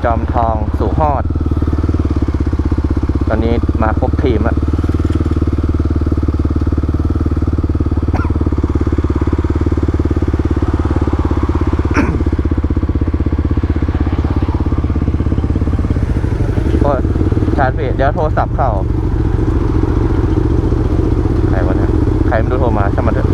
จอมทองสู่ฮอดตอนนี้มาครบทีมแล้วก็ชาร์จเบสเดี๋ยวโทรศัพท์เข้าใครวะเนี่ยใครไม่รู้โทรมาช่างมันเถอะ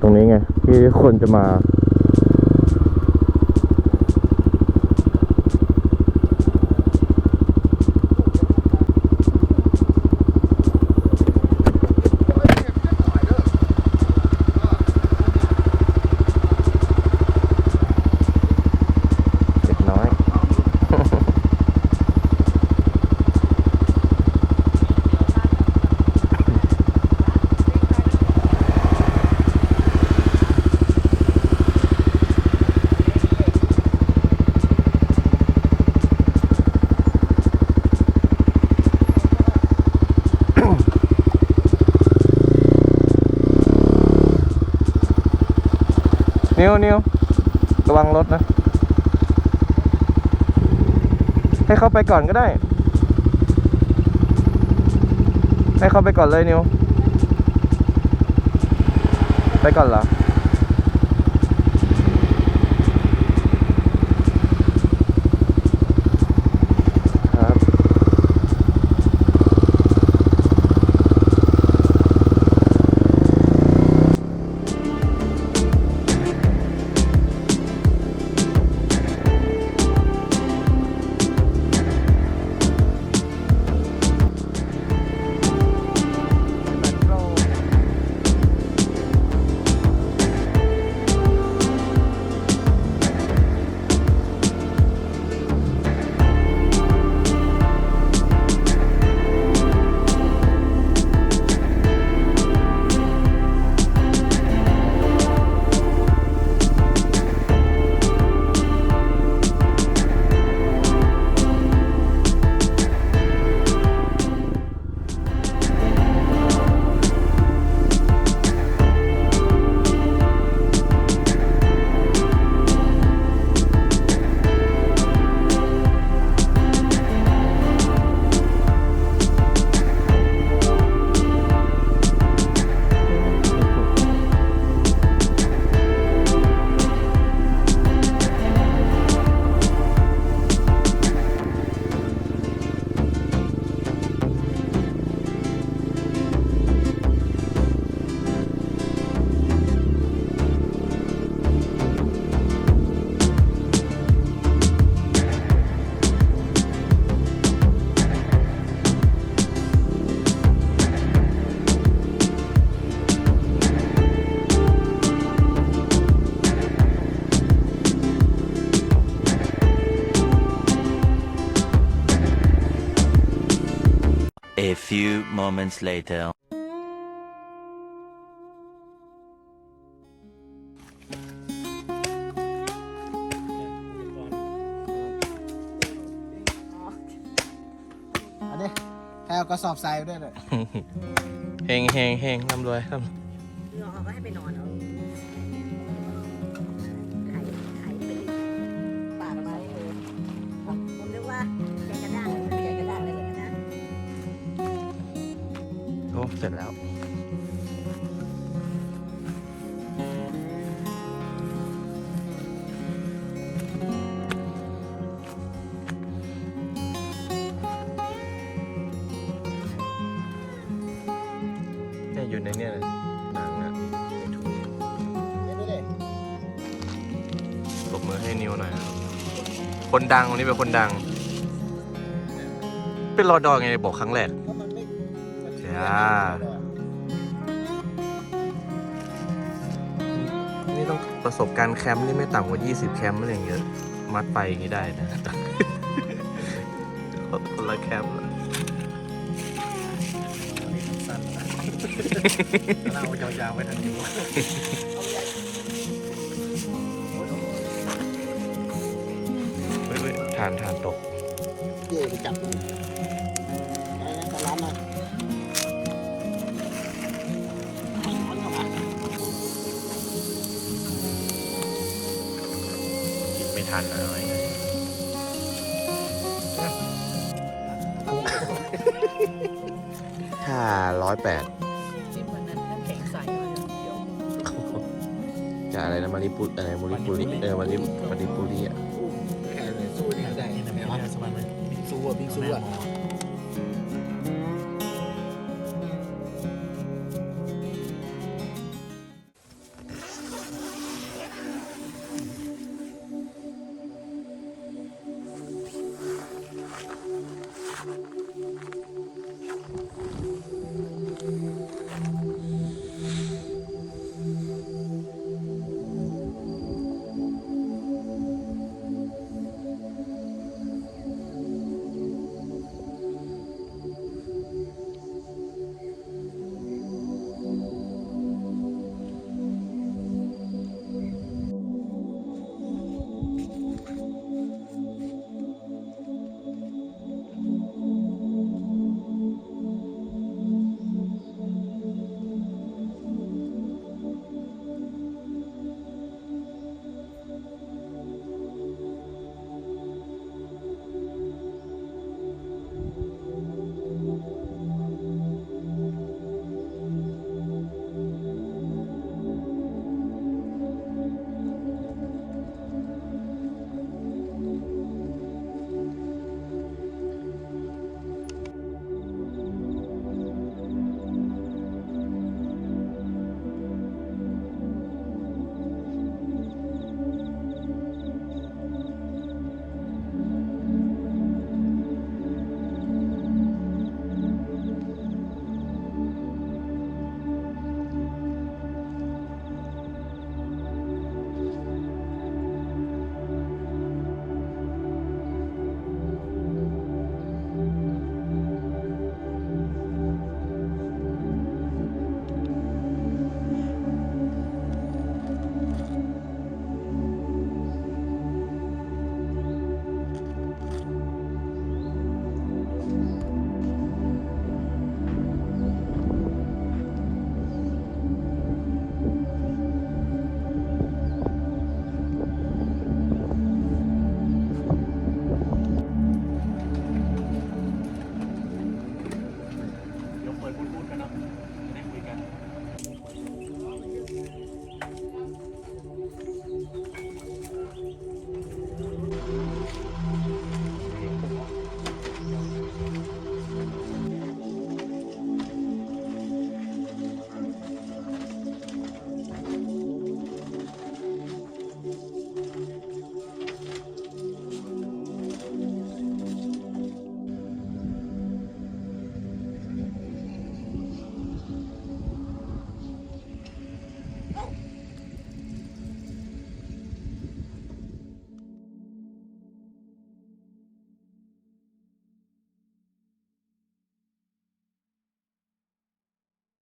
ตรงนี้ไงที่คนจะมาเด็กน้อย นิวระวังรถนะ ให้เข้าไปก่อนก็ได้ ให้เข้าไปก่อนเลยนิวไปก่อนเหรอครับ A few moments later. อันนี้ให้เอากระสอบทรายไปด้วยเลย เฮงร่ำรวยครับ เราเขาก็ให้ไปนอนเอาไข่ไปปาดออกมาเลยผมนึกว่าแกงกระด้างแกงกระด้างเลยเหรอนะ โอ้เสร็จแล้วเนี่ยอยู่ในเนี่ยเลยหนังอะในถุง เดี๋ยวดูดิ ปรบมือให้นิวหน่อยนะครับคนดังวันนี้เป็นคนดัง เป็นรอดอไงบอกครั้งแรก เพราะมันไม่มัน จ้า นี่ต้องประสบการณ์แคมป์นี่ไม่ต่ำกว่า 20 แคมป์อะไรอย่างเงี้ยมัดไปอย่างนี้ได้นะ คนละแคมป์ สั้นนะเรายาวๆไปทางนี้ เฮ้ยทานตก เย่ไปจับดูไอ้นั่นก็ร้านน่ะช้อนเข้ามา กินไม่ทันอะไร ถ้า108 จิ้มเหมือนนั้นน้ำแข็งใสเลยเดี๋ยว จะอะไรนะมาริปุอะไรมาริปุริมาริปุริอ่ะ แค่เลยสู้นี่ได้ไม่เอาสู้อ่ะบิ๊กสู้อ่ะ